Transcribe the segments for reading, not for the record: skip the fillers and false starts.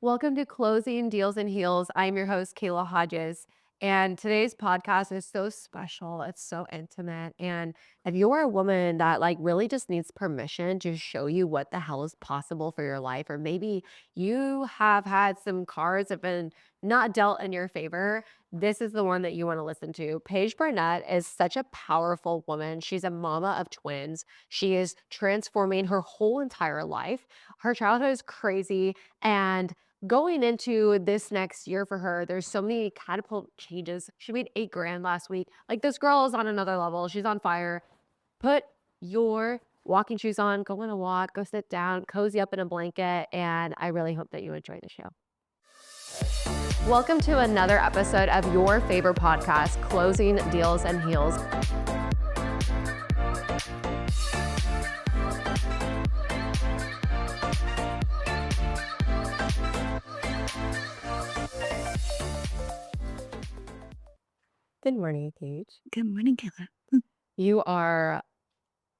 Welcome to Closing Deals and Heels. I'm your host, Kayla Hodges. And today's podcast is so special. It's so intimate. And if you're a woman that really just needs permission to show you what the hell is possible for your life, or maybe you have had some cards have been not dealt in your favor, this is the one that you want to listen to. Paige Barnett is such a powerful woman. She's a mama of twins. She is transforming her whole entire life. Her childhood is crazy. And going into this next year for her, there's so many catapult changes. She made 8 grand last week. Like, this girl is on another level. She's on fire. Put your walking shoes on, go on a walk, go sit down, cozy up in a blanket, and I really hope that you enjoy the show. Welcome to another episode of your favorite podcast, Closing Deals and Heels. Good morning, Paige. Good morning, Kayla. You are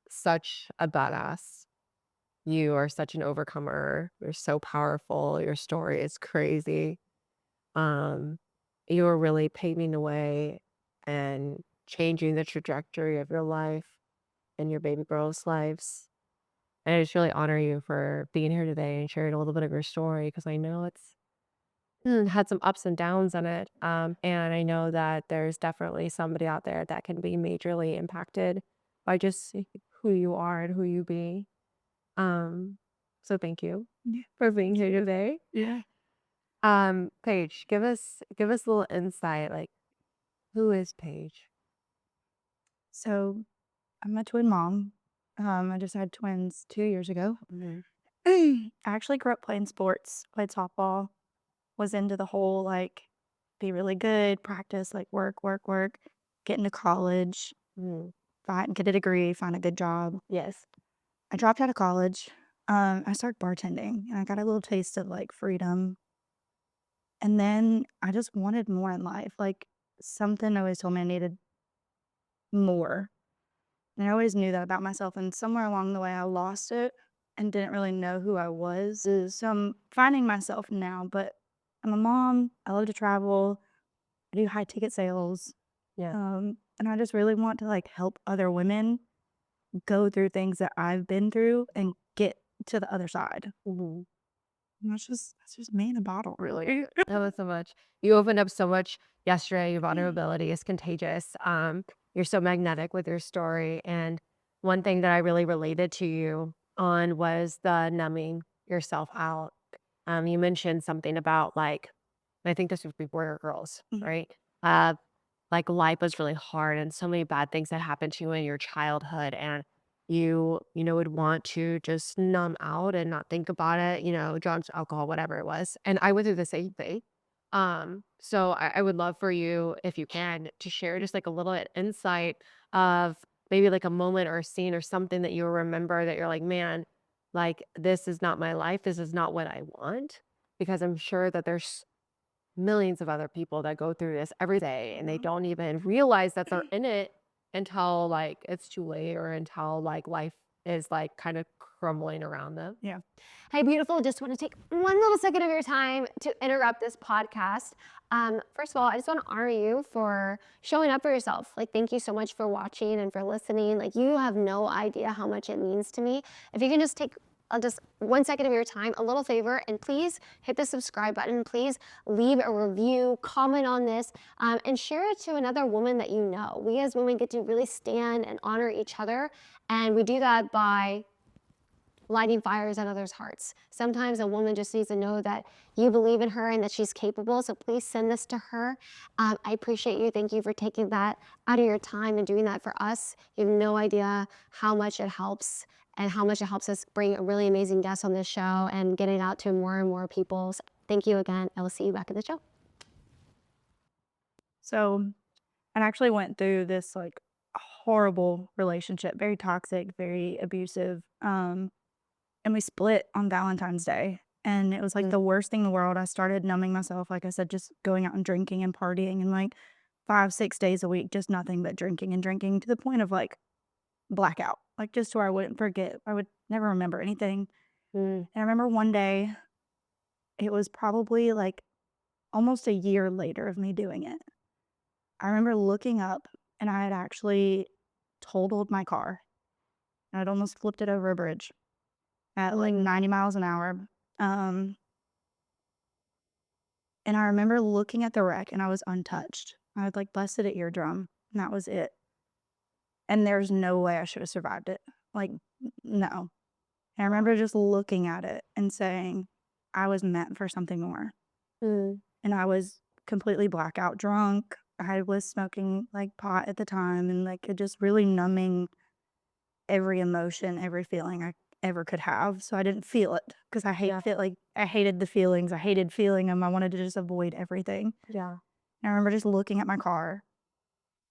such a badass. You are such an overcomer. You're so powerful. Your story is crazy. Um, you are really paving the way and changing the trajectory of your life and your baby girls' lives. And I just really honor you for being here today and sharing a little bit of your story because I know it's had some ups and downs in it. And I know that there's definitely somebody out there that can be majorly impacted by just who you are and who you be. So thank you Yeah. for being here today. Yeah. Paige, give us a little insight. Like, who is Paige? So I'm a twin mom. I just had twins 2 years ago. Mhm. I actually grew up playing sports, played softball, was into the whole be really good, practice, work, get into college, Mm, get a degree, find a good job. yes. I dropped out of college. I started bartending and I got a little taste of freedom. And then I just wanted more in life. Something always told me I needed more. And I always knew that about myself, and somewhere along the way, I lost it and didn't really know who I was. So I'm finding myself now, but I'm a mom. I love to travel. I do high ticket sales. Yeah. And I just really want to help other women go through things that I've been through and get to the other side. Mhm. And that's just me in a bottle, really. That was so much. You opened up so much yesterday. Your vulnerability is contagious. You're so magnetic with your story. And one thing that I really related to you on was the numbing yourself out. You mentioned something about I think this was before your girls, Mhm. right? Uh, like life was really hard and so many bad things that happened to you in your childhood, and you would want to just numb out and not think about it, drugs, alcohol, whatever it was. And I went through the same thing. So I would love for you, if you can, to share just like a little insight of maybe like a moment or a scene or something that you remember that you're like, man, like this is not my life. This is not what I want. Because I'm sure that there's millions of other people that go through this every day and they don't even realize that they're in it until it's too late or until life is kind of crumbling around them. Yeah. Hey, beautiful. Just want to take one little second of your time to interrupt this podcast. First of all, I just want to honor you for showing up for yourself. Thank you so much for watching and for listening. You have no idea how much it means to me. If you can just take just 1 second of your time, a little favor, and please hit the subscribe button. Please leave a review, comment on this, and share it to another woman that you know. We as women get to really stand and honor each other, and we do that by lighting fires in others' hearts. Sometimes a woman just needs to know that you believe in her and that she's capable, so please send this to her. I appreciate you. Thank you for taking that out of your time and doing that for us. You have no idea how much it helps and how much it helps us bring a really amazing guest on this show and get it out to more and more people. So thank you again. I will see you back in the show. So I actually went through this horrible relationship, very toxic, very abusive. And we split on Valentine's Day. And it was Mm. the worst thing in the world. I started numbing myself, like I said, just going out and drinking and partying and 5, 6 days a week, just nothing but drinking and drinking to the point of blackout, just to where I wouldn't forget. I would never remember anything. Mm. And I remember one day it was probably, like, almost a year later of me doing it. I remember looking up, and I had actually totaled my car. I'd almost flipped it over a bridge at, like, Mm, 90 miles an hour, um, and I remember looking at the wreck, and I was untouched. I had, like, busted an eardrum, and that was it, and there's no way I should have survived it. Like, no. And I remember just looking at it and saying, "I was meant for something more." mm, And I was completely blackout drunk. I was smoking, like, pot at the time and, like, it just really numbing every emotion, every feeling I ever could have, so I didn't feel it because yeah, I hated the feelings, I hated feeling them, I wanted to just avoid everything. yeah, And I remember just looking at my car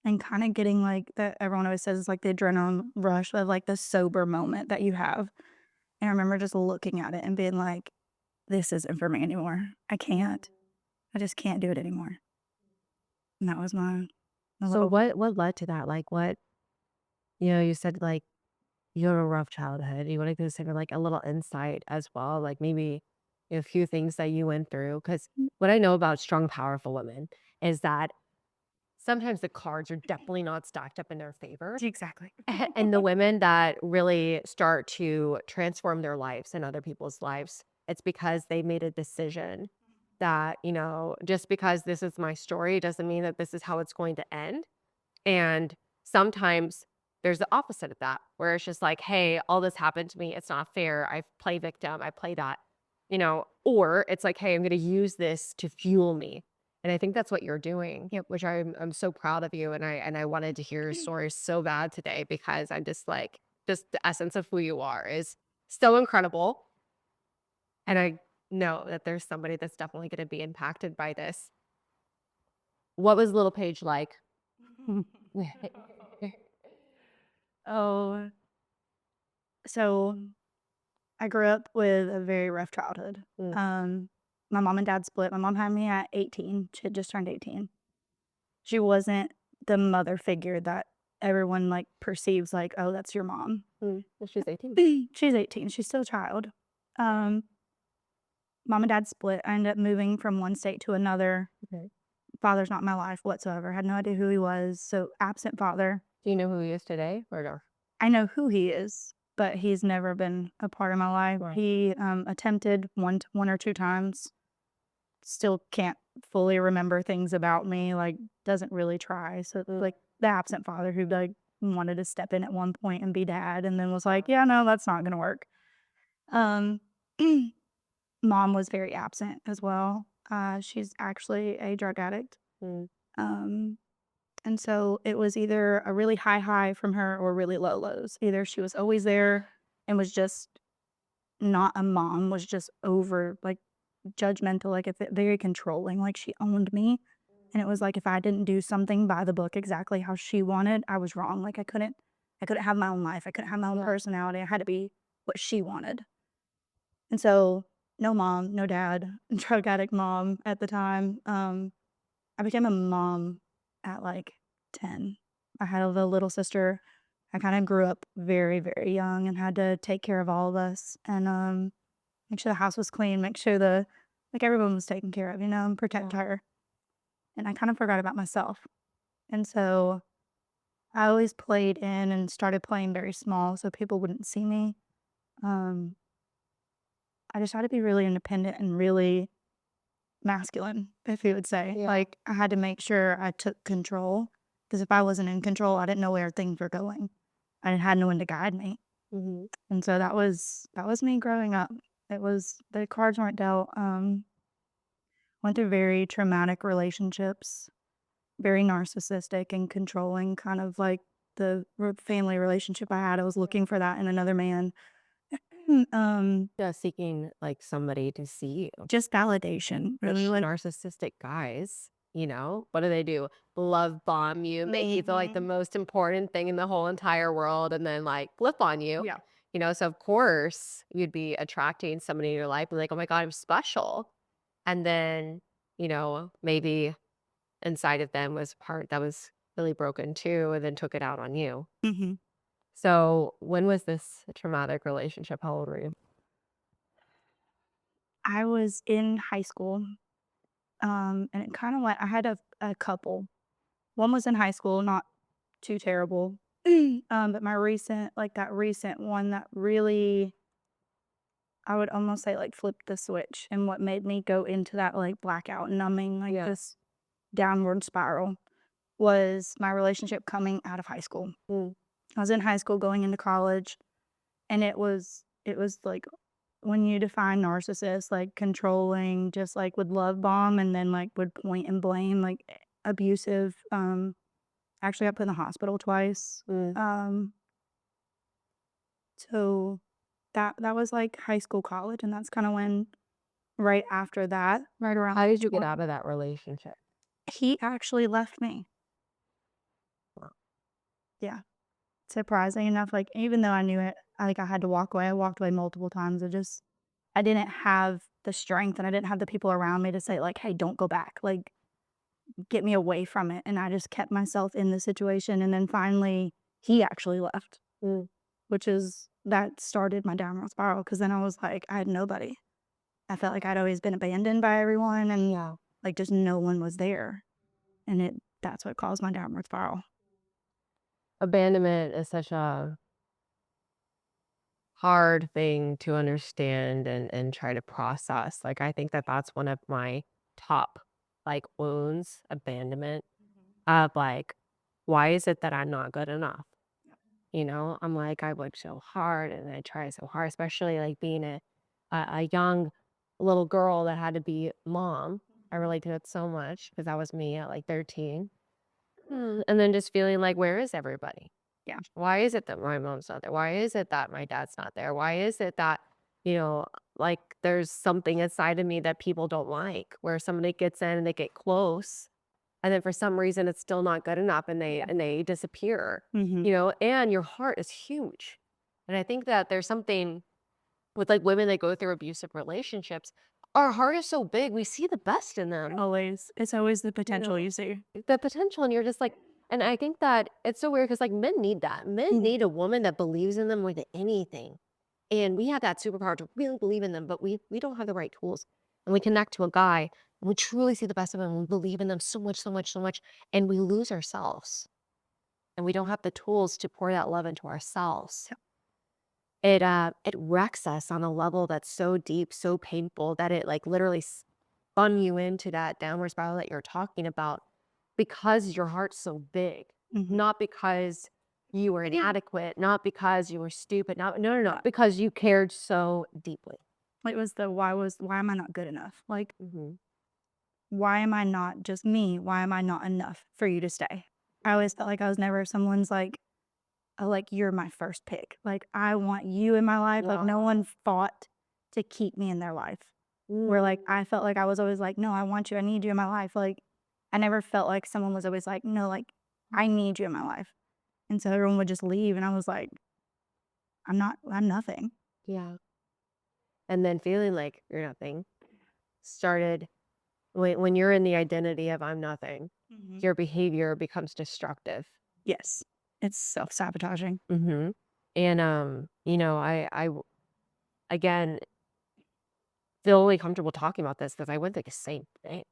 and kinda getting, like, that everyone always says, like, the adrenaline rush of, like, the sober moment that you have. And I remember just looking at it and being like, "This isn't for me anymore. I can't. I just can't do it anymore." And that was my So little. what led to that? Like, what you said, like, you had a rough childhood. You wanna consider, like, a little insight as well, like, maybe a few things that you went through. Because what I know about strong, powerful women is that sometimes the cards are definitely not stacked up in their favor. Exactly. And the women that really start to transform their lives and other people's lives, it's because they made a decision that, just because this is my story doesn't mean that this is how it's going to end. And sometimes there's the opposite of that, where it's just like, hey, all this happened to me. It's not fair. I play victim. I play that, or it's like, hey, I'm going to use this to fuel me. And I think that's what you're doing, Yep. which I'm so proud of you. And I wanted to hear your story so bad today because I'm just like, just the essence of who you are is so incredible. And I know that there's somebody that's definitely going to be impacted by this. What was little Paige like? Oh, so I grew up with a very rough childhood. Mm, My mom and dad split. My mom had me at 18. She had just turned 18. She wasn't the mother figure that everyone, like, perceives, like, "Oh, that's your mom." well, she's 18. She's 18. She's still a child. Um, Mom and dad split. I ended up moving from one state to another. Okay. Father's not in my life whatsoever. Had no idea who he was, so absent father. Do you know who he is today or no? I know who he is, but he's never been a part of my life. Right. He, attempted one or 2 times, still can't fully remember things about me, like, doesn't really try, so, Mm, like, the absent father who, like, wanted to step in at one point and be dad and then was like, "Yeah, no, that's not gonna work." Um, Mom was very absent as well. She's actually a drug addict, mm, um, and so it was either a really high high from her or really low lows. Either she was always there and was just not a mom, was just over, like, judgmental, like, it's very controlling, like, she owned me, and it was like if I didn't do something by the book exactly how she wanted, I was wrong, like, I couldn't have my own life, I couldn't have my own yeah, personality, I had to be what she wanted. And so, no mom, no dad, drug addict mom at the time. I became a mom at, like, 10. I had a little sister. I kinda grew up very, very young and had to take care of all of us and, make sure the house was clean, make sure everyone was taken care of, and protect yeah. her. And I kind of forgot about myself. And so I always played in and started playing very small so people wouldn't see me. Um, I just had to be really independent and really masculine, if you would say. Yeah. Like, I had to make sure I took control because if I wasn't in control, I didn't know where things were going. I had no one to guide me. Mhm. And so that was me growing up. It was the cards weren't dealt. Went through very traumatic relationships, very narcissistic and controlling, kind of like the family relationship I had. I was looking for that in another man. Yeah, seeking, like, somebody to see you. Just validation, really. Which Like, narcissistic guys, what do they do? Love bomb you, make you feel like the mhm. most important thing in the whole entire world, and then, like, flip on you. Yeah. So of course, you'd be attracting somebody in your life and like, "Oh my god, I'm special." And then, maybe inside of them was a part that was really broken too, and then took it out on you. Mhm. So, when was this traumatic relationship? How old were you? I was in high school, and it kinda went I had a couple. One was in high school, not too terrible. But my recent like, that recent one that really I would almost say, like, flipped the switch and what made me go into that, like, blackout, numbing, like, Yeah. this downward spiral was my relationship coming out of high school. Mm. I was in high school going into college, and it was, like, when you define narcissist, like, controlling, just, like, would love bomb and then, like, would point and blame, like, abusive, actually got put in the hospital twice. Mm. So that was, like, high school, college, and that's kinda when right after that, right around How did you get twen out of that relationship? he actually left me. Wow. Yeah. Surprising enough, like, even though I knew it, I had to walk away, I walked away multiple times, I didn't have the strength and I didn't have the people around me to say, like, "Hey, don't go back." Like, get me away from it, and I just kept myself in the situation, and then finally, he actually left, Mm. which is that started my downward spiral. Because then I was like, I had nobody. I felt like I'd always been abandoned by everyone and, Yeah. like, just no one was there, and that's what caused my downward spiral. Abandonment is such a hard thing to understand and try to process. Like, I think that that's one of my top, like, wounds, abandonment, of, like, why is it that I'm not good enough? You know? I'm like, I work so hard and I try so hard, especially, like, being a young little girl that had to be mom. I relate to it so much because that was me at, like, 13. And then just feeling like, "Where is everybody? Yeah. Why is it that my mom's not there? Why is it that my dad's not there? Why is it that, you know, like, there's something inside of me that people don't like, where somebody gets in and they get close, and then for some reason, it's still not good enough, and Yeah. they disappear, Mhm. you know? And your heart is huge. And I think that there's something with, like, women that go through abusive relationships, our heart is so big, we see the best in them. Always. It's always the You potential know, you see. the potential, and you're just like and I think that it's so weird because like, men need that. Men Mhm. need a woman that believes in them more than anything, and we have that superpower to really believe in them, but we don't have the right tools, and we connect to a guy, and we truly see the best of him, and we believe in them so much, so much, so much, and we lose ourselves, and we don't have the tools to pour that love into ourselves. Yep. It wrecks us on a level that's so deep, so painful that it, like, literally spun you into that downward spiral that you're talking about because your heart's so big, Mhm. not because you were inadequate, not because you were stupid, not no, no, no, Yeah. because you cared so deeply. It was the why am I not good enough? Like, Mhm. why am I not just me? Why am I not enough for you to stay? I always felt like I was never someone's like, "Oh, like, you're my first pick." Like, I want you in my life. Like, Yeah. no one fought to keep me in their life. Where, Mm. like, I felt like I was always like, "No, I want you. I need you in my life." Like, I never felt like someone was always like, "No, like, I need you in my life." And so everyone would just leave, and I was like, I'm nothing." Yeah. And then feeling like you're nothing started when you're in the identity of "I'm nothing," Mhm. your behavior becomes destructive. Yes. It's self-sabotaging. Mhm. And, you know, again, feel really comfortable talking about this because I went through the same thing.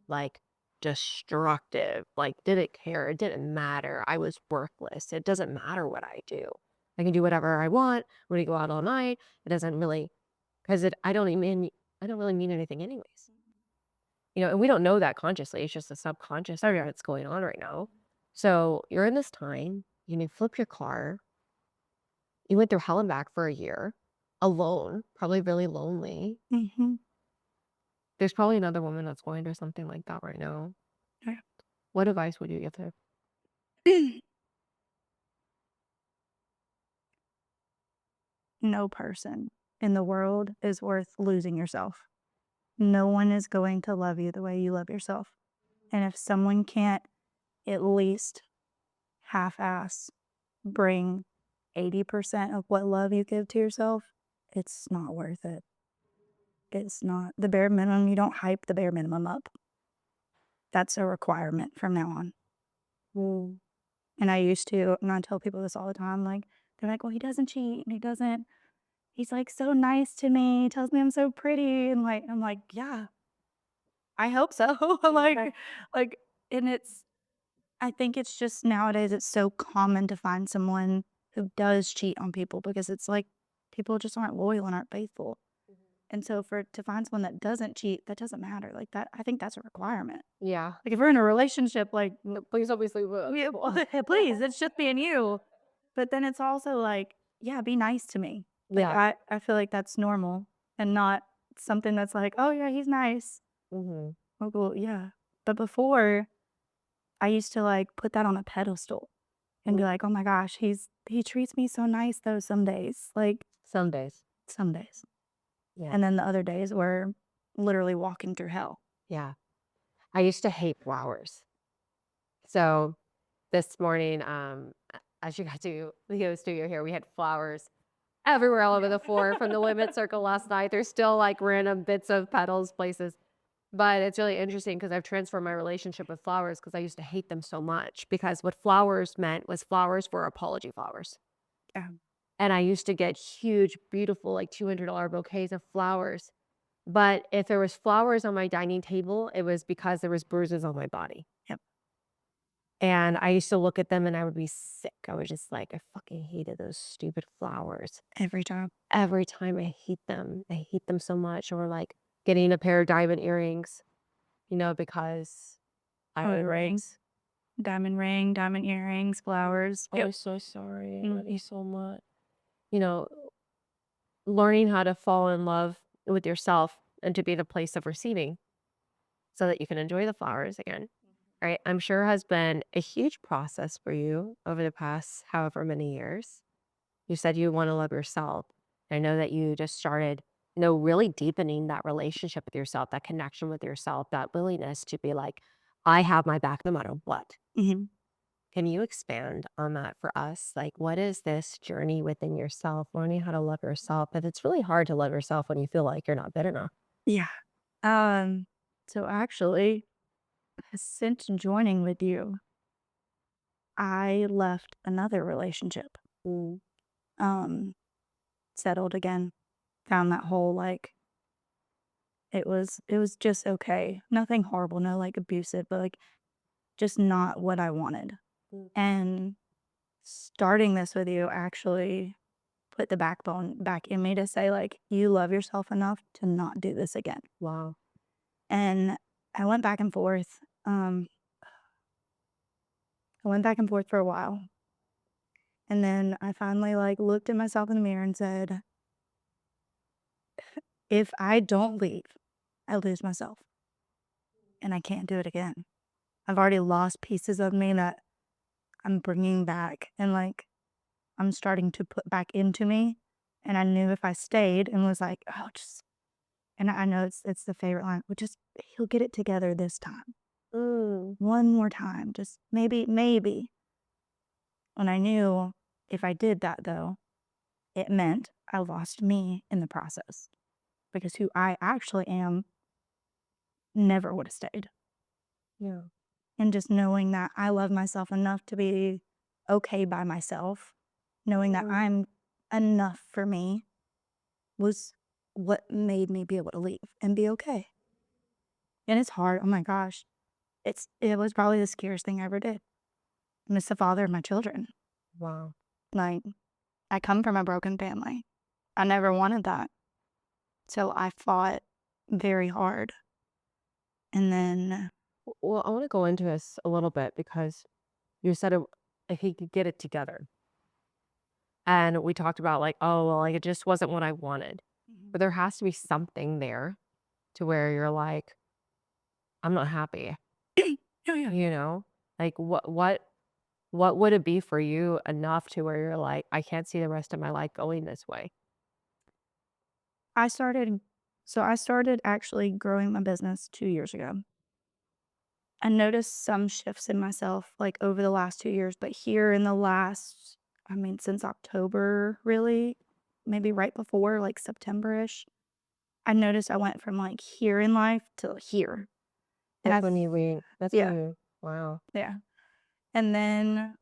Like, destructive, like, didn't care, it didn't matter, I was worthless, it doesn't matter what I do. I can do whatever I want, I'm gonna go out all night, it doesn't really 'cause it I don't really mean anything anyways. You know, and we don't know that consciously, it's just the subconscious Oh, yeah. that's going on right now. So, you're in this time, you flip your car, you went through hell and back for a year, alone, probably really lonely. Mhm. There's probably another woman that's going through something like that right now. Oh, What advice would you give her? yeah. No person in the world is worth losing yourself. No one is going to love you the way you love yourself. And if someone can't at least half-ass bring 80% of what love you give to yourself, it's not worth it. It's not the bare minimum, you don't hype the bare minimum up. That's a requirement from now on. Mm. And I used to and I tell people this all the time, like, they're like, "Well, he doesn't cheat and he doesn't." he's, like, so nice to me, tells me I'm so pretty, and, like I'm like, "Yeah, I hope so." Right. Like and it's I think it's just nowadays it's so common to find someone who does cheat on people because it's like people just aren't loyal and aren't faithful. And so for to find someone that doesn't cheat, that doesn't matter. Like that I think that's a requirement. Yeah. Like if we're in a relationship, like Please don't be sleep with other yeah, people. please, it's just me and you. But then it's also like, yeah, be nice to me. Like Yeah. I feel like that's normal and not something that's like, oh yeah, he's nice. Mhm. Well, yeah. But before I used to like put that on a pedestal and be Mm. like, "Oh my gosh, he treats me so nice though some days." Like, Some days. some days. Yeah. And then the other days were literally walking through hell. Yeah. I used to hate flowers. So this morning, as you got to the studio here, we had flowers everywhere all over the floor from the women's circle last night. There's still like random bits of petals places. But it's really interesting because I've transformed my relationship with flowers because I used to hate them so much because what flowers meant was flowers were apology flowers. Yeah. And I used to get huge, beautiful, like $200 bouquets of flowers. But if there was flowers on my dining table, it was because there was bruises on my body. Yep. And I used to look at them and I would be sick. I was just like, I fucking hated those stupid flowers. Every time. Every time I hate them. I hate them so much. Or like getting a pair of diamond earrings, because I Oh, ring. always Diamond earrings, flowers. I Yep. was so sorry. I love you Mhm. so much. You know, learning how to fall in love with yourself and to be in a place of receiving so that you can enjoy the flowers again. Right? I'm sure has been a huge process for you over the past however many years. You said you want to love yourself. I know that you just started, really deepening that relationship with yourself, that connection with yourself, that willingness to be like, I have my back no matter what. Mhm. Can you expand on that for us? Like, what is this journey within yourself, learning how to love yourself? But it's really hard to love yourself when you feel like you're not good enough. Yeah. Um, so actually, since joining with you, I left another relationship. Mm, Um, Settled again. Found that whole like it was just okay. Nothing horrible, no like abusive, but like just not what I wanted. mm. And starting this with you actually put the backbone back in me to say, like, "You love yourself enough to not do this again." Wow. And I went back and forth. I went back and forth for a while, and then I finally, like, looked at myself in the mirror and said, "If I don't leave, I lose myself, and I can't do it again. I've already lost pieces of me that I'm bringing back, and, like, I'm starting to put back into me." And I knew if I stayed and was like, "Oh, just" and I know it's the favorite line, "Well, just he'll get it together this time. Mm, One more time, just maybe." And I knew if I did that, though, it meant I lost me in the process because who I actually am never would have stayed. yeah. And just knowing that I love myself enough to be okay by myself, knowing that Mm, I'm enough for me was what made me be able to leave and be okay. And it's hard. Oh my gosh. It was probably the scariest thing I ever did. Miss the father of my children. wow. Like I come from a broken family. I never wanted that. So I fought very hard. And then Well, I want to go into this a little bit because you said if he could get it together. And we talked about like, oh, well, like it just wasn't what I wanted. Mhm. But there has to be something there to where you're like, I'm not happy, Oh yeah. you know? Like what would it be for you enough to where you're like, I can't see the rest of my life going this way? I started I started actually growing my business 2 years ago. I noticed some shifts in myself, like, over the last 2 years, but here in the last I mean, since October, really, maybe right before, like, September-ish, I noticed I went from, like, here in life to here, and That's I when you re that's when yeah, you wow. yeah, and then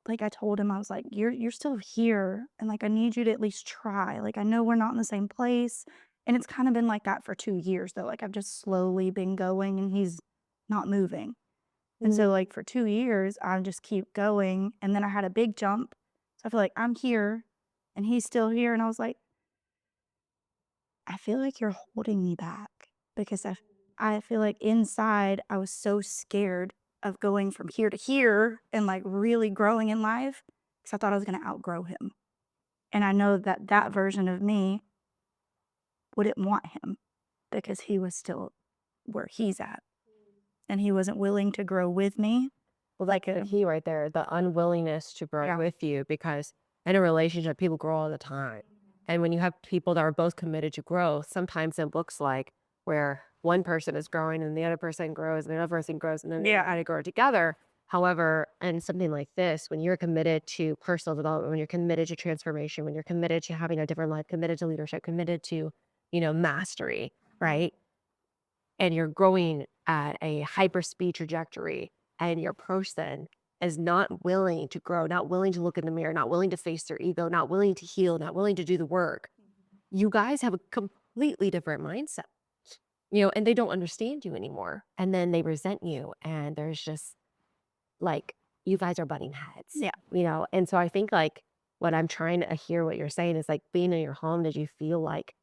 like, I told him, I was like, "You're still here, and, like, I need you to at least try. Like, I know we're not in the same place." And it's kinda been like that for 2 years, though. Like, I've just slowly been going, and he's not moving. And so, Mm, like, for 2 years, I just keep going, and then I had a big jump. So I feel like I'm here, and he's still here, and I was like, "I feel like you're holding me back," because I feel like inside, I was so scared of going from here to here and, like, really growing in life, because I thought I was gonna outgrow him. And I know that that version of me wouldn't want him because he was still where he's at, and he wasn't willing to grow with me well, that's like the a key right there, the unwillingness to grow yeah. with you because in a relationship, people grow all the time. And when you have people that are both committed to growth, sometimes it looks like where one person is growing and the other person grows and the other person grows and then they Yeah. kind of grow together. However, in something like this, when you're committed to personal development, when you're committed to transformation, when you're committed to having a different life, committed to leadership, committed to, mastery, right? And you're growing at a hyper speed trajectory and your person is not willing to grow, not willing to look in the mirror, not willing to face their ego, not willing to heal, not willing to do the work, you guys have a completely different mindset, and they don't understand you anymore. And then they resent you. And there's just like, you guys are butting heads, Yeah. And so I think like what I'm trying to hear what you're saying is like being in your home, did you feel like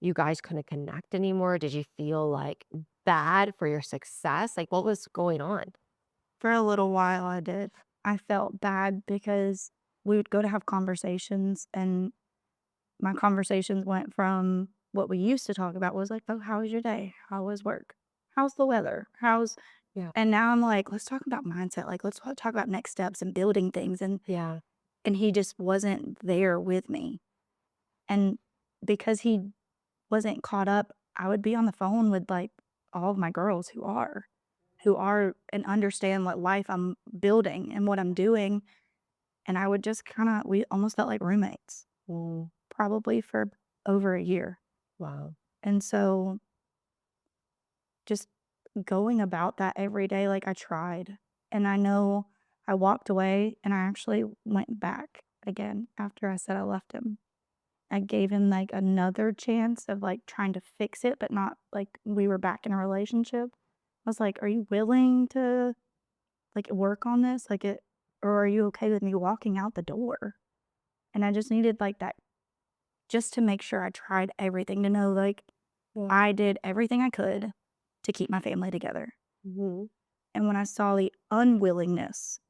you guys couldn't connect anymore? Did you feel, like, bad for your success? Like, what was going on? For a little while, I did. I felt bad because we would go to have conversations, and my conversations went from what we used to talk about was like, "Oh, how was your day? How was work? How's the weather? How's" Yeah. and now I'm like, "Let's talk about mindset, like, let's talk about next steps and building things," Yeah. and he just wasn't there with me, and because he wasn't caught up, I would be on the phone with, like, all of my girls who are and understand what life I'm building and what I'm doing, and I would just kinda we almost felt like roommates, Mm, probably for over a year, wow. and so just going about that every day, like, I tried, and I know I walked away, and I actually went back again after I said I left him. I gave him, like, another chance of, like, trying to fix it, but not like we were back in a relationship. I was like, "Are you willing to, like, work on this? Like, it or are you okay with me walking out the door?" And I just needed, like, that just to make sure I tried everything to know, like, Yeah. I did everything I could to keep my family together. Mhm. And when I saw the unwillingness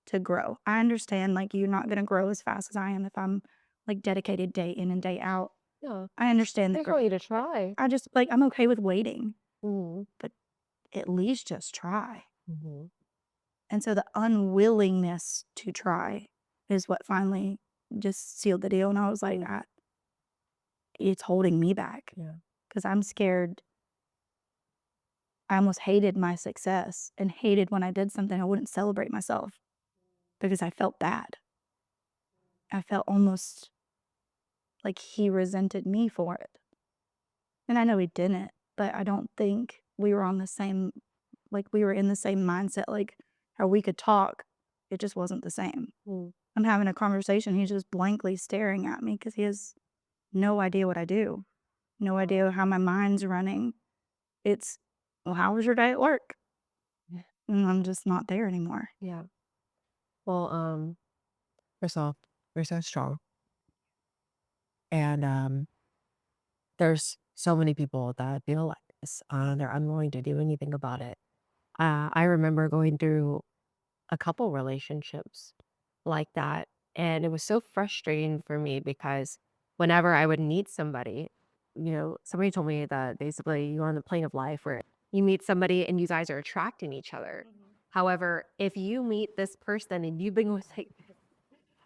to grow, I understand, like, you're not gonna grow as fast as I am if I'm, like, dedicated day in and day out. Yeah. I understand that There's gr no need to try. I just like, I'm okay with waiting, Mhm. but at least just try. Mhm. And so the unwillingness to try is what finally just sealed the deal, and I was like, Mm, It's holding me back yeah. because 'cause I'm scared." I almost hated my success and hated when I did something, I wouldn't celebrate myself because I felt bad. I felt almost like he resented me for it, and I know he didn't, but I don't think we were on the same like, we were in the same mindset, like, how we could talk, it just wasn't the same. Mm, I'm having a conversation, he's just blankly staring at me because he has no idea what I do, no idea how my mind's running. It's, "Well, how was your day at work?" yeah. And I'm just not there anymore. Yeah. Well, first off, you're so strong. And there's so many people that feel like this. They're unwilling to do anything about it. I remember going through a couple relationships like that. And it was so frustrating for me because whenever I would meet somebody, somebody told me that basically you're on the plane of life where you meet somebody and you guys are attracting each other. However, if you meet this person and you've been with like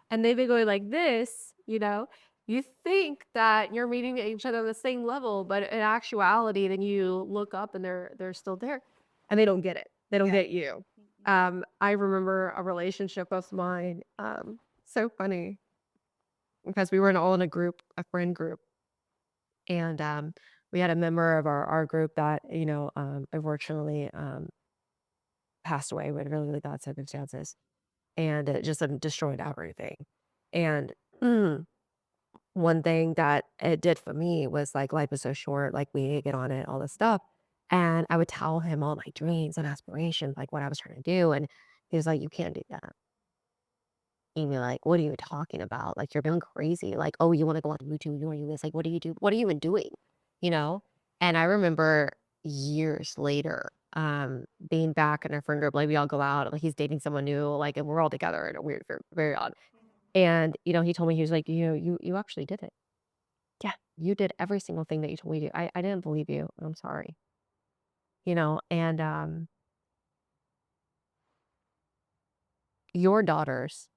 and they've been going like this, you think that you're meeting each other on the same level, but in actuality, then you look up and they're still there, and they don't get it. They don't Yeah. get you. I remember a relationship of mine. So funny because we were all in a group, a friend group, and we had a member of our group that unfortunately passed away with really, really bad circumstances. and it just destroyed everything. And one thing that it did for me was like life is so short, like we get on it, all this stuff. And I would tell him all my dreams and aspirations, like what I was trying to do. And he was like, "You can't do that." And you're like, "What are you talking about? Like, you're being crazy. Like, oh, you want to go on YouTube, you want to do this. Like, what do you do? What are you even doing?" You know? And I remember years later, being back in our friend group, like we all go out, like he's dating someone new, like, and we're all together in a weird, very, very odd. And, he told me, he was like, you actually did it. Yeah, you did every single thing that you told me to do. I didn't believe you. I'm sorry. And your daughters,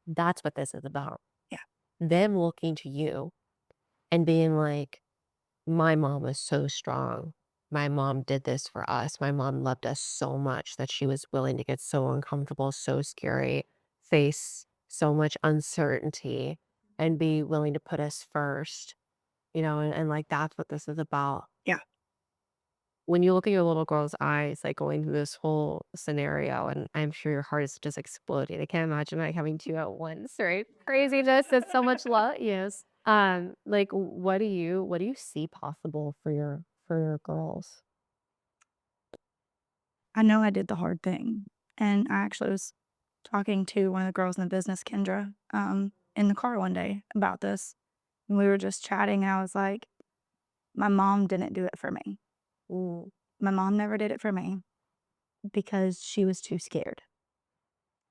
that's what this is about. Yeah. Them looking to you and being like, my mom was so strong. My mom did this for us. My mom loved us so much that she was willing to get so uncomfortable, so scary, face so much uncertainty, and be willing to put us first, and like that's what this is about. Yeah. When you look at your little girl's eyes, like, going through this whole scenario, and I'm sure your heart is just exploding. I can't imagine, like, having 2 at once, right? Craziness, it's so much love, yes. Like, what do you see possible for your girls? I know I did the hard thing, and I actually was talking to one of the girls in the business, Kendra, in the car one day about this, and we were just chatting, and I was like, "My mom didn't do it for me. Mm, My mom never did it for me because she was too scared,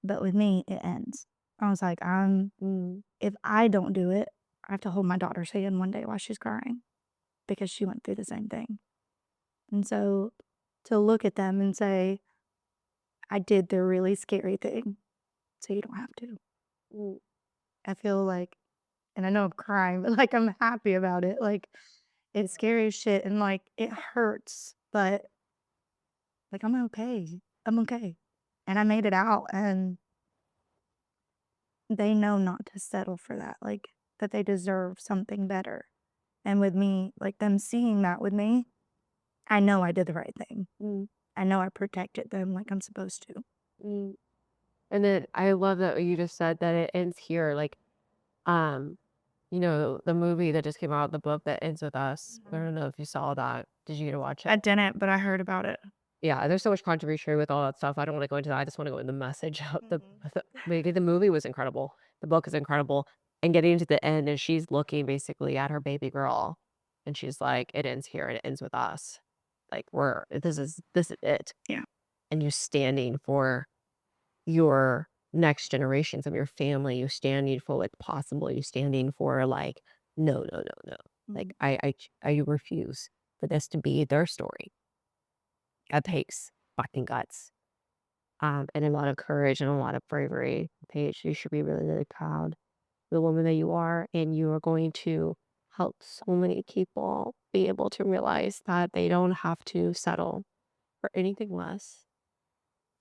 but with me, it ends." I was like, mm, if I don't do it, I have to hold my daughter's hand one day while she's crying because she went through the same thing." And so to look at them and say, "I did the really scary thing, so you don't have to." mm, I feel like, and I know I'm crying, but, like, I'm happy about it, like, it's scary as shit and, like, it hurts, but, like, I'm okay. I'm okay. And I made it out, and they know not to settle for that, like, that they deserve something better. And with me, like, them seeing that with me, I know I did the right thing. mm, I know I protected them like I'm supposed to. mm. And then I love that you just said that it ends here, like, um, the movie that just came out, the book that ends with us. I Mhm. don't know if you saw that. Did you get to watch I it? didn't, but I heard about it. Yeah, there's so much controversy with all that stuff. I don't wanna go into that. I just wanna go into the message of Mhm. the movie was incredible. The book is incredible, and getting to the end, and she's looking basically at her baby girl, and she's like, "It ends here, and it ends with us. Like, this is it." Yeah. And you're standing for your next generations of your family. You're standing for what's possible. You're standing for, like, "No, no, no, no." Mhm. Like, I refuse for this to be their story. That takes fucking guts. And a lot of courage and a lot of bravery. Paige, you should be really, really proud of the woman that you are, and you are going to help so many people be able to realize that they don't have to settle for anything less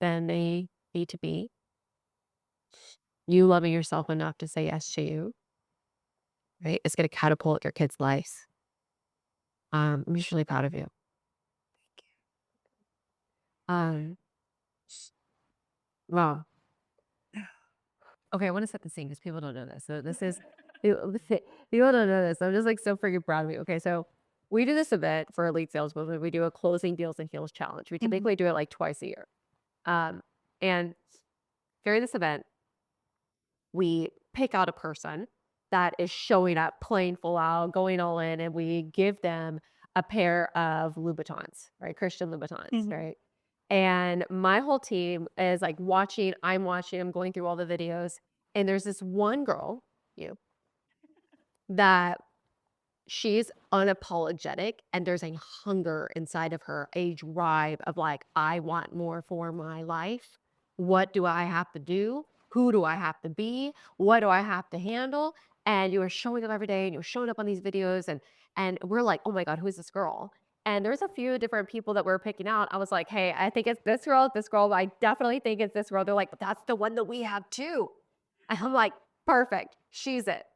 than they need to be. You loving yourself enough to say yes to you, right? It's going to catapult your kids' lives. I'm just really proud of you. Um, wow. Okay, I wanna set the scene because people don't know this. So this is people don't know this. I'm just, like, so freaking proud of you. Okay, so we do this event for elite saleswomen. We do a closing deals and heals challenge. We Mhm. typically do it, like, twice a year. Um, and during this event, we pick out a person that is showing up, playing full out, going all in, and we give them a pair of Louboutins, right? Christian Louboutins, Mhm. right? And my whole team is like watching, I'm going through all the videos. And there's this one girl, you, that she's unapologetic, and there's a hunger inside of her, a drive of like, "I want more for my life. What do I have to do? Who do I have to be? What do I have to handle?" And you were showing up every day, and you were showing up on these videos, and we're like, "Oh my god, who is this girl?" And there's a few different people that we're picking out. I was like, "Hey, I think it's this girl, but I definitely think it's this girl." They're like, "But that's the one that we have too." And I'm like, "Perfect. She's it."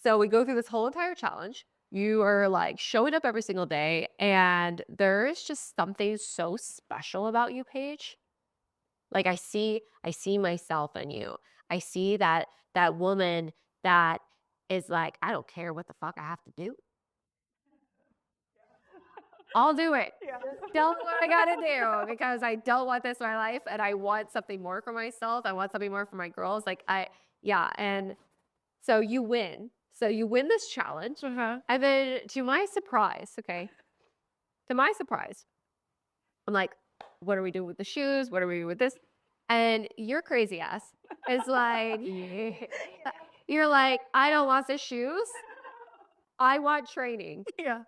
So we go through this whole entire challenge. You are, like, showing up every single day, and there's just something so special about you, Paige. Like I see myself in you. I see that woman that is like, I don't care what the fuck I have to do. I'll do it. Yeah. Just tell me what I gotta do because I don't want this in my life and I want something more for myself. I want something more for my girls. Yeah. And so you win. So you win this challenge. Uh-huh. And then to my surprise, okay, to my surprise, I'm like, what are we doing with the shoes? What are we doing with this? And your crazy ass is like, you're like, I don't want the shoes. I want training. Yeah.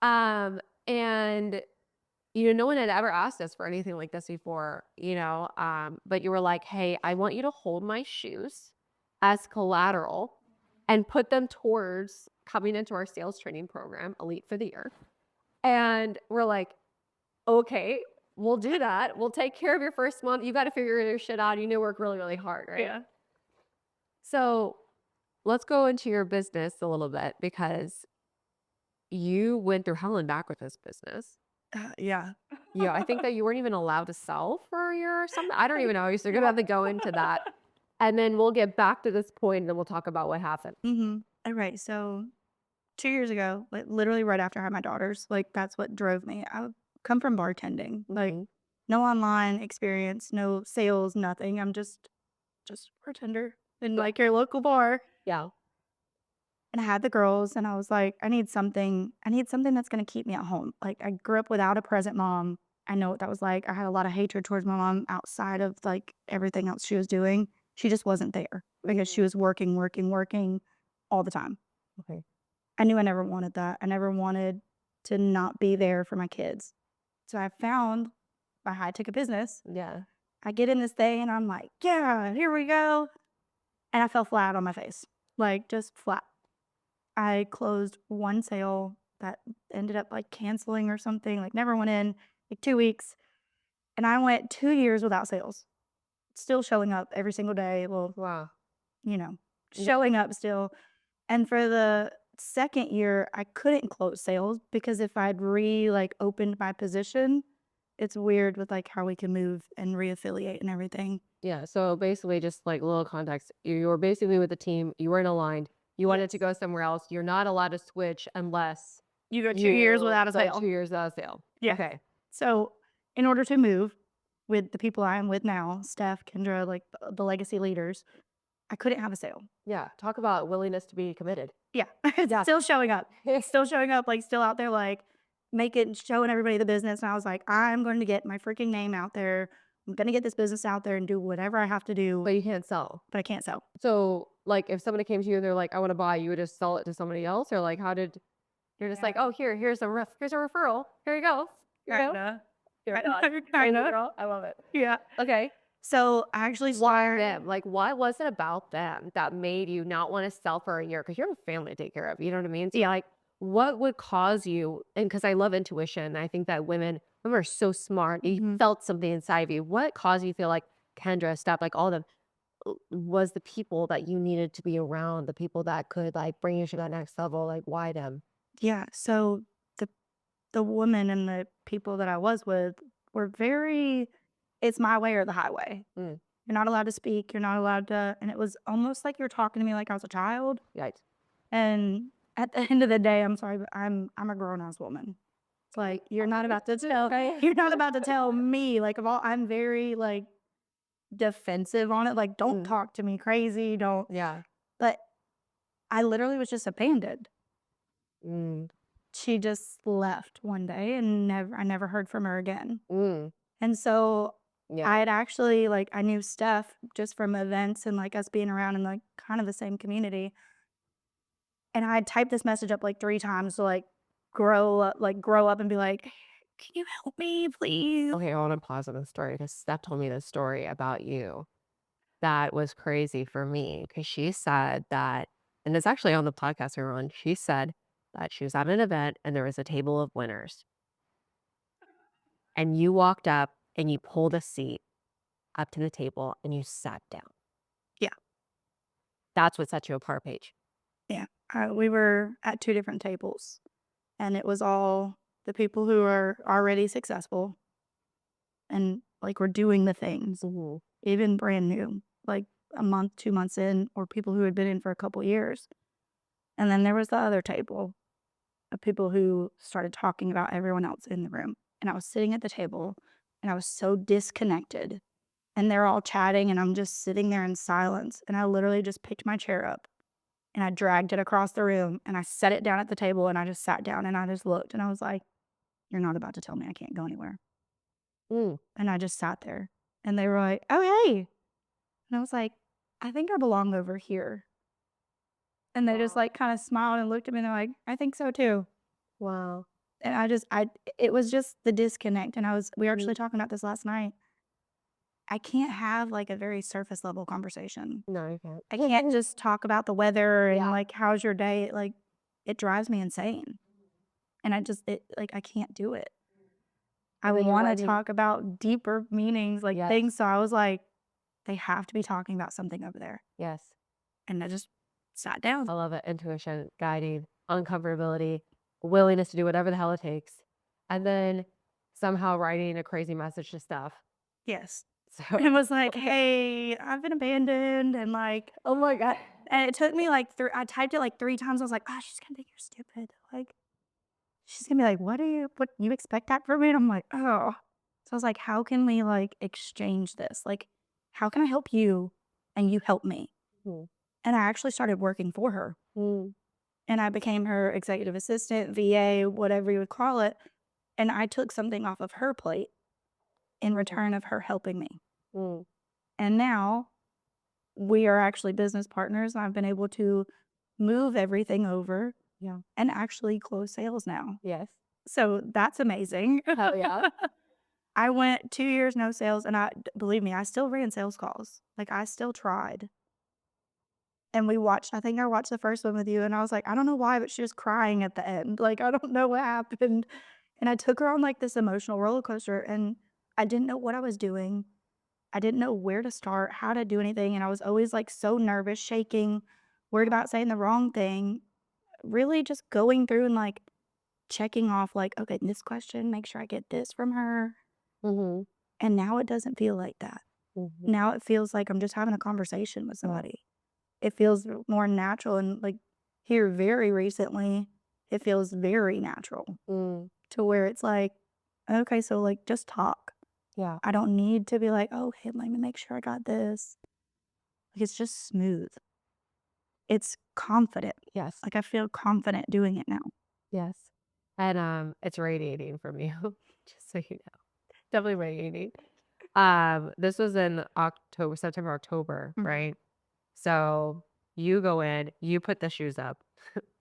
Um, and no one had ever asked us for anything like this before, but you were like, "Hey, I want you to hold my shoes as collateral and put them towards coming into our sales training program, Elite for the Year." And we're like, "Okay, we'll do that. We'll take care of your first month. You got to figure your shit out. You need to work really, really hard, right?" Yeah. So let's go into your business a little bit because you went through hell and back with this business. Yeah. Yeah, I think that you weren't even allowed to sell for a year or something. I don't even know. So you're gonna have to go into that. And then we'll get back to this point and then we'll talk about what happened. Mhm. Alright, so 2 years ago, like, literally right after I had my daughters, like, that's what drove me. I come from bartending, like, Mhm. no online experience, no sales, nothing. I'm just a bartender in, Yeah. like, your local bar. Yeah. And I had the girls, and I was like, I need something that's gonna keep me at home." Like, I grew up without a present mom. I know what that was like. I had a lot of hatred towards my mom outside of, like, everything else she was doing. She just wasn't there because she Mhm. was working, working, working all the time. Okay. I knew I never wanted that. I never wanted to not be there for my kids. So I found my high ticket business. Yeah. I get in this thing and I'm like, yeah, here we go. And I fell flat on my face, like just flat. I closed one sale that ended up like canceling or something, like never went in, like 2 weeks. And I went 2 years without sales, still showing up every single day. Well, Wow. you know, Yeah. showing up still. And for the second year, I couldn't close sales because if I'd like opened my position, it's weird with like how we can move and reaffiliate and everything. Yeah. So basically, just like a little context, you were basically with the team, you weren't aligned, you wanted to Yes. go somewhere else. You're not allowed to switch unless You go 2 years you without a go sale. 2 years without a sale. Yeah. Okay. So in order to move with the people I'm with now, Steph, Kendra, like the legacy leaders, I couldn't have a sale. Yeah. Talk about willingness to be committed. Yeah. Yeah. Still showing up. Still showing up, like still out there, like showing everybody the business. And I was like, I'm going to get my freaking name out there. I'm gonna get this business out there and do whatever I have to do, But you can't sell. but I can't sell. So, like, if somebody came to you and they're like, "I wanna buy," you would just sell it to somebody else? Or, like, how did you're just like, Yeah. "Oh, here's a referral. Here you go." You know? Kinda. You're Kinda. crazy Kinda. girl. I love it. Yeah. Okay. So I actually Why started. them? Like, what was it about them that made you not wanna sell for a year? Because you have a family to take care of, you know what I mean? So, Yeah. like, what would cause you and because I love intuition, I think that women are so smart. You Mhm. felt something inside of you. What caused you to feel like Kendra, Steph, like, all of them was the people that you needed to be around, the people that could, like, bring you to that next level, like, why them? Yeah. So the the women and the people that I was with were very, it's my way or the highway. Mm, You're not allowed to speak. You're not allowed to, and it was almost like you're talking to me like I was a child. yikes. And at the end of the day, I'm sorry, but I'm a grown ass woman. It's like you're not about to tell Right? you're not about to tell me like of all I'm very like defensive on it. Like, don't Mm, talk to me crazy. Don't. yeah. But I literally was just abandoned. Mm, She just left one day and I never heard from her again. mm, And so yeah. I had actually like I knew Steph just from events and like us being around in like kind of the same community. And I had typed this message up like 3 times to like grow up and be like, "Can you help me, please?" Okay, I wanna pause on the story because Steph told me this story about you that was crazy for me because she said that and it's actually on the podcast we were on, she said that she was at an event and there was a table of winners, and you walked up and you pulled a seat up to the table and you sat down. Yeah, That's what set you apart, Paige. yeah. We were at 2 different tables, and it was all the people who are already successful, and like, were doing the things, Mhm. even brand new, like, a month, 2 months in, or people who had been in for a couple years. And then there was the other table of people who started talking about everyone else in the room, and I was sitting at the table, and I was so disconnected, and they're all chatting, and I'm just sitting there in silence, and I literally just picked my chair up, and I dragged it across the room, and I set it down at the table, and I just sat down, and I just looked, and I was like, "You're not about to tell me I can't go anywhere." Mm. And I just sat there, and they were like, "Oh, hey." And I was like, "I think I belong over here." And they just, Wow. like, kinda smiled and looked at me, and they're like, "I think so too." Wow. And I it was just the disconnect, and we were Mm. actually talking about this last night. I can't have, like, a very surface level conversation. No, you can't. I can't just talk about the weather and, Yeah. like, "How's your day?" Like, it drives me insane, and I can't do it. I And then you're wanna writing. talk about deeper meanings, like, Yes. things, so I was like, "They have to be talking about something over there." Yes. And I just sat down. I love it. Intuition, guiding, uncomfortability, willingness to do whatever the hell it takes. And then somehow writing a crazy message to stuff. Yes. So, It was like, "Hey, I've been abandoned," and, like, oh my God. and it took me, like, I typed it, like, 3 times. I was like, "Oh, she's gonna think you're stupid." Like, she's gonna be like, what you expect that from me?" And I'm like, "Oh." So I was like, "How can we, like, exchange this? Like, how can I help you and you help me?" Mm. And I actually started working for her, Mm. and I became her executive assistant, VA, whatever you would call it, and I took something off of her plate in Mm. return of her helping me. Mm. And now we are actually business partners, and I've been able to move everything over Yeah. and actually close sales now. Yes. So that's amazing. Hell yeah. I went 2 years no sales, and believe me, I still ran sales calls. Like, I still tried. And I think I watched the first one with you, and I was like, "I don't know why, but she was crying at the end." Like, I don't know what happened. And I took her on, like, this emotional roller coaster, and I didn't know what I was doing. I didn't know where to start, how to do anything, and I was always, like, so nervous, shaking, worried about saying the wrong thing, really just going through and, like, checking off, like, "Okay, this question, make sure I get this from her." Mhm. And now it doesn't feel like that. Mhm. Now it feels like I'm just having a conversation with Yeah. somebody. It feels more natural, and, like, here very recently, it feels very natural Mm. to where it's like, "Okay, so, like, just talk." Yeah. I don't need to be like, "Oh, hey, let me make sure I got this." Like, it's just smooth. It's confident. Yes. Like, I feel confident doing it now. Yes. And, it's radiating from you, just so you know. Definitely radiating. This was in October, September, October, Mhm. right? So you go in, you put the shoes up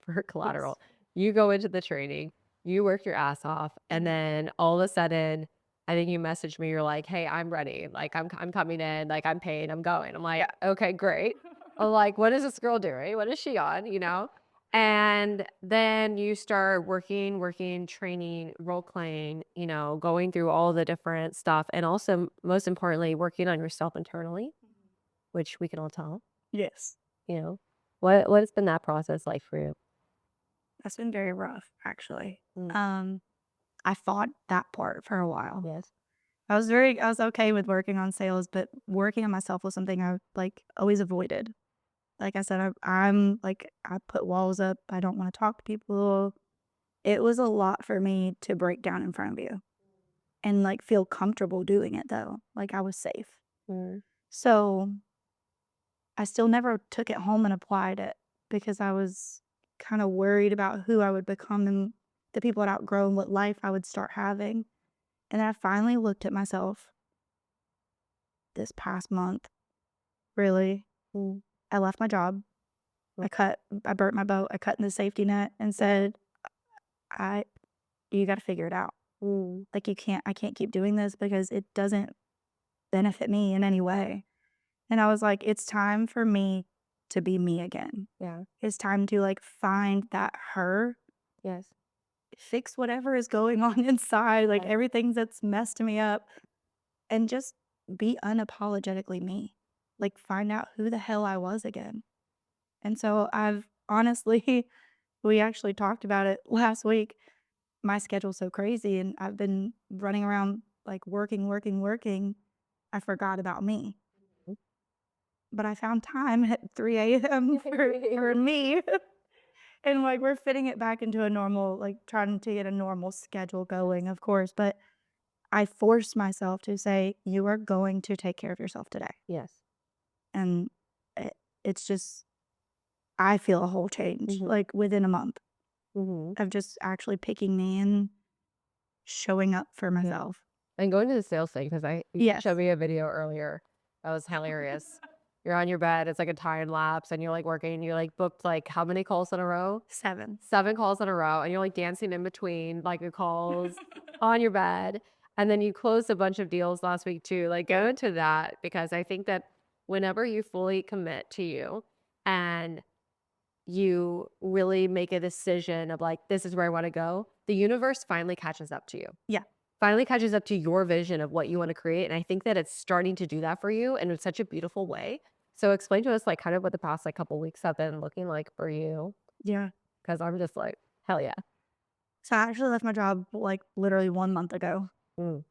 for Yes. collateral. You go into the training, you work your ass off, and Mhm. then all of a sudden, I think you message me, you're like, "Hey, I'm ready. Like, I'm coming in. Like, I'm paid. I'm going." I'm like, Yeah. "Okay, great." I'm like, "What is this girl doing? What is she on?" You know? And then you start working, training, role playing, going through all the different stuff, and also, most importantly, working on yourself internally, Mhm. which we can all tell. Yes. You know? What has been that process like for you? That's been very rough, actually. Mm. Um, I fought that part for a while. Yes. I was okay with working on sales, but working on myself was something I, like, always avoided. Like I said, I put walls up. I don't wanna talk to people. It was a lot for me to break down in front of you and, like, feel comfortable doing it, though. Like, I was safe. Mm. So, I still never took it home and applied it because I was kinda worried about who I would become and the people I'd outgrow and what life I would start having. And then I finally looked at myself this past month, really. Mm. I left my job. Okay. I burnt my boat. I cut in the safety net and said, "I You gotta figure it out. Mm. Like, I can't keep doing this because it doesn't benefit me in any way." And I was like, "It's time for me to be me again. Yeah. It's time to, like, find that her, Yes. fix whatever is going on inside, like, Yes. everything that's messed me up, and just be unapologetically me. Like, find out who the hell I was again." And so I've honestly we actually talked about it last week. My schedule's so crazy, and I've been running around like working, working, working, I forgot about me. But I found time at 3 a.m. for me. And like we're fitting it back into a normal, like trying to get a normal schedule going, of course. But I forced myself to say, you are going to take care of yourself today. Yes. And it, it's just, I feel a whole change Mhm. like within a month Mhm. of just actually picking me and showing up for Yeah. myself. And going to the sales thing, because you showed Yes. me a video earlier that was hilarious. You're on your bed, it's like a time lapse, and you're, like, working, and you're, like, booked, like, how many calls in a row? 7. 7 calls in a row, and you're, like, dancing in between, like, the calls on your bed, and then you closed a bunch of deals last week too. Like, go into that because I think that whenever you fully commit to you and you really make a decision of, like, "This is where I wanna go," the universe finally catches up to you. Yeah. Finally catches up to your vision of what you wanna create, and I think that it's starting to do that for you, and in such a beautiful way. So explain to us, like, kind of what the past, like, couple weeks have been looking like for you, Yeah. because 'cause I'm just like, "Hell yeah." So I actually left my job like literally 1 month ago. Mm.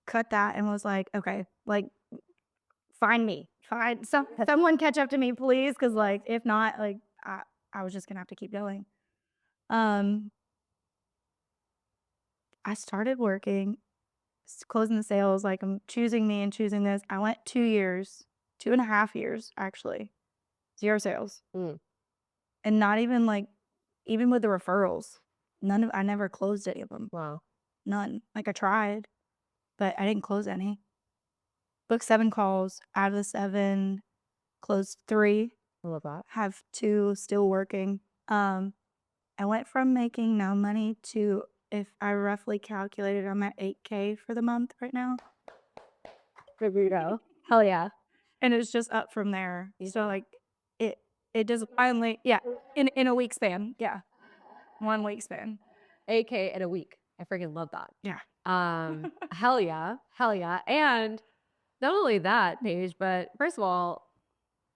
Cut that and was like, okay, like find me. Find someone catch up to me, please. Cause like if not, like I was just gonna have to keep going. Um, I started working, closing the sales, like I'm choosing me and choosing this. I went 2 years, 2.5 years actually, 0 sales. Mm. And not even like even with the referrals, I never closed any of them. Wow. None. Like I tried, but I didn't close any. Booked 7 calls. Out of the 7, closed 3, I love that. have 2 still working. I went from making no money to, if I roughly calculated, I'm at 8K for the month right now, There we go. Hell yeah. and it's just up from there. Yeah. So, like, it it does finally, yeah, in a week span, yeah, 1 week span. AK in a week. I freaking love that. Yeah. Hell yeah. Hell yeah. And not only that, Paige, but first of all,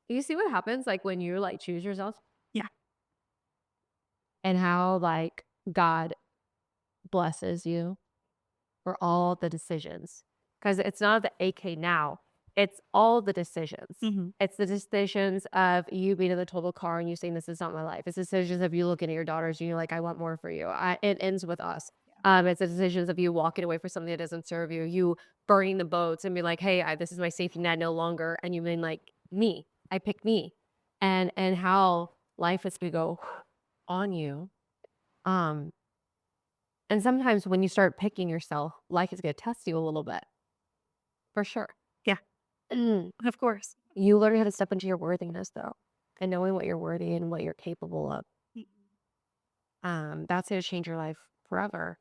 you see what happens, like, when you, like, choose yourself Yeah. and how, like, God blesses you for all the decisions, because it's not the AK now, it's all the decisions. Mhm. It's the decisions of you being in the total car and you saying, "This is not my life." It's decisions of you looking at your daughters and you're like, "I want more for you." It ends with us. Yeah. It's the decisions of you walking away for something that doesn't serve you, you burning the boats and be like, "Hey, this is my safety net no longer." And you mean like, "Me, I pick me." And how life is gonna go on you. Um, and sometimes when you start picking yourself, life is gonna test you a little bit, for sure. Yeah, Mm. of course. You learn how to step into your worthiness though, and knowing what you're worthy and what you're capable of. Mm. That's gonna change your life forever.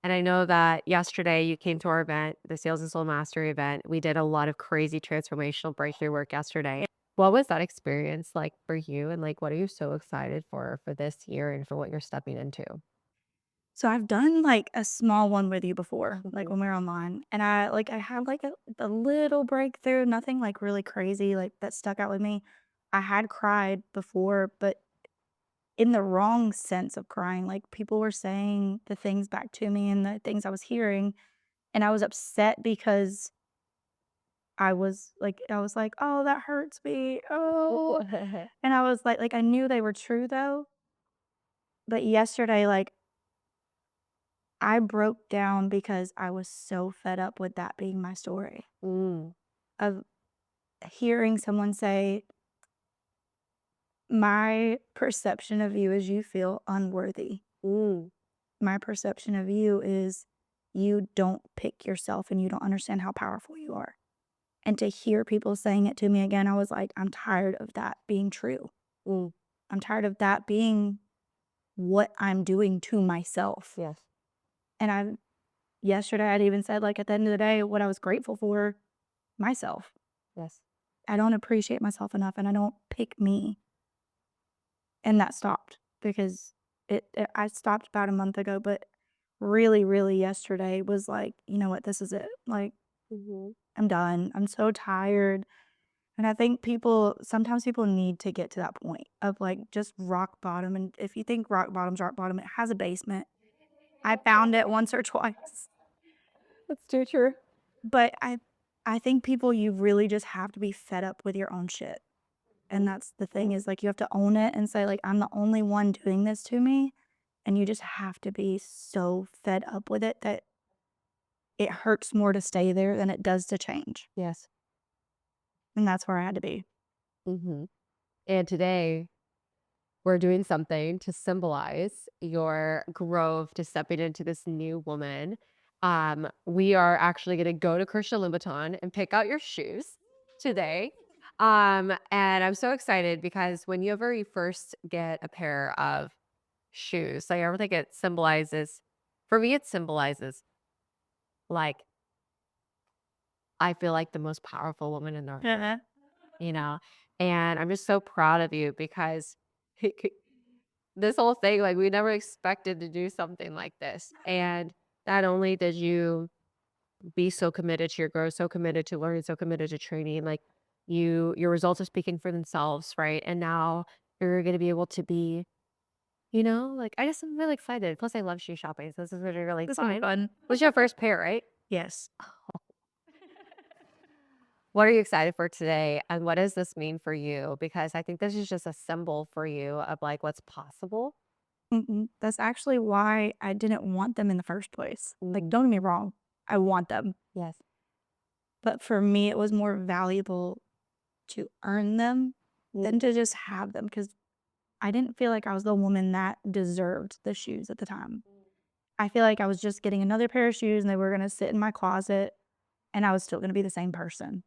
And I know that yesterday you came to our event, the Sales and Soul Mastery event. We did a lot of crazy transformational breakthrough work yesterday. What was that experience like for you? And like, what are you so excited for this year and for what you're stepping into? So I've done, like, a small one with you before, like, Mhm. when we were online, and I had, like, a little breakthrough, nothing, like, really crazy, like, that stuck out with me. I had cried before, but in the wrong sense of crying, like, people were saying the things back to me and the things I was hearing, and I was upset because I was like, "Oh, that hurts me, oh," and I was like, I knew they were true, though, but yesterday, like, I broke down because I was so fed up with that being my story, Mm, of hearing someone say, "My perception of you is you feel unworthy. mm, My perception of you is you don't pick yourself and you don't understand how powerful you are." And to hear people saying it to me again, I was like, "I'm tired of that being true. mm. I'm tired of that being what I'm doing to myself." Yes, And yesterday, I'd even said, like, at the end of the day, what I was grateful for, myself. yes. I don't appreciate myself enough and I don't pick me. And that stopped because I stopped about a month ago, but really, really yesterday was like, you know what, this is it. Like, Mhm. I'm done. I'm so tired. And I think sometimes people need to get to that point of like just rock bottom. And if you think rock bottom's rock bottom, it has a basement. I found it once or twice. That's too true. But I think people, you really just have to be fed up with your own shit. And that's the thing is, like, you have to own it and say, like, "I'm the only one doing this to me," and you just have to be so fed up with it that it hurts more to stay there than it does to change, Yes. and that's where I had to be. Mhm. And today, we're doing something to symbolize your growth to stepping into this new woman. We are actually gonna go to Christian Louboutin and pick out your shoes today. And I'm so excited because whenever you first get a pair of shoes, like, I think it symbolizes for me, it symbolizes, like, I feel like the most powerful woman in the earth, Uh-huh. you know? And I'm just so proud of you because this whole thing, like, we never expected to do something like this. And not only did you be so committed to your growth, so committed to learning, so committed to training, like, your results are speaking for themselves, right? And now you're gonna be able to be, like, I just am really excited. Plus, I love shoe shopping, so this is gonna be really This will be fun. fun. What's your first pair, right? Yes. What are you excited for today, and what does this mean for you? Because I think this is just a symbol for you of, like, what's possible. That's actually why I didn't want them in the first place. Like, Mhm. don't get me wrong, I want them, Yes. but for me, it was more valuable to earn them than to just have them because I didn't feel like I was the woman that deserved the shoes at the time. I feel like I was just getting another pair of shoes and they were gonna sit in my closet and I was still gonna be the same person,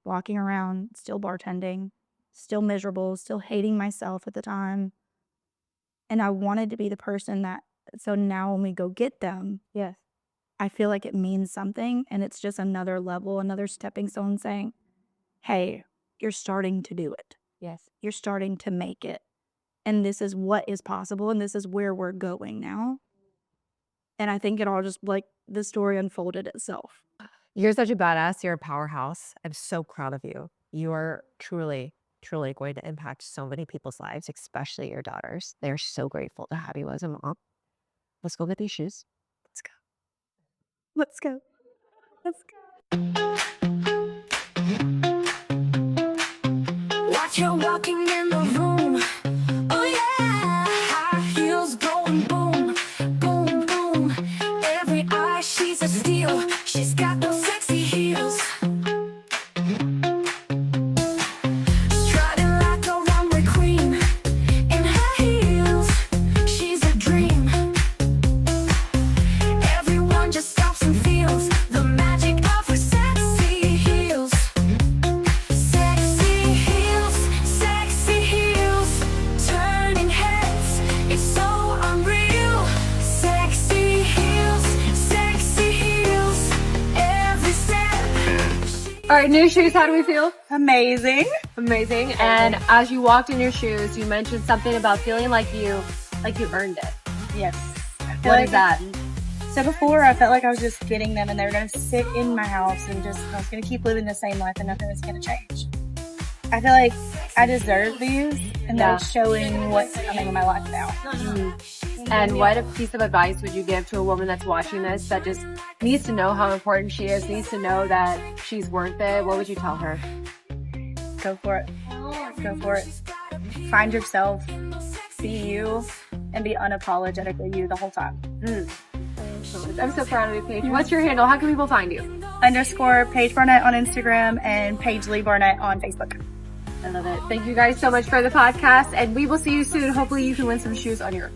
walking around, still bartending, still miserable, still hating myself at the time. And I wanted to be the person that, so now when we go get them, Yes. I feel like it means something and it's just another level, another stepping stone saying, "Hey, you're starting to do it. Yes. You're starting to make it. And this is what is possible and this is where we're going now." And I think it all just, like, the story unfolded itself. You're such a badass. You're a powerhouse. I'm so proud of you. You are truly, truly going to impact so many people's lives, especially your daughters. They're so grateful to have you as a mom. Let's go get these shoes. Let's go. Let's go. Let's go. Watch her walking in the room. Oh yeah, high heels going boom, boom, boom. Every eye, she's a steal. She's got those sexy heels. Strutting like a runway queen in her heels. She's a dream. Everyone just stops and feels the magic of her sexy heels. Sexy heels, turning heads, it's so unreal. Sexy heels, every step. All right, new shoes. How do we feel? Amazing. Amazing. And as you walked in your shoes, you mentioned something about feeling like you earned it. Yes. I feel What like is that? So before, I felt like I was just getting them and they were going to sit in my house and just, I was going to keep living the same life and nothing was going to change. I feel like I deserve these and Yeah. they're showing what's coming in my life now. And what piece of advice would you give to a woman that's watching this that just needs to know how important she is, needs to know that she's worth it? What would you tell her? Go for it. Go for it. Find yourself, be you, and be unapologetically you the whole time. I'm so proud of you, Paige. What's your handle? How can people find you? _ Paige Barnett on Instagram and Paige Lee Barnett on Facebook. I love it. Thank you guys so much for the podcast, and we will see you soon. Hopefully you can win some shoes on your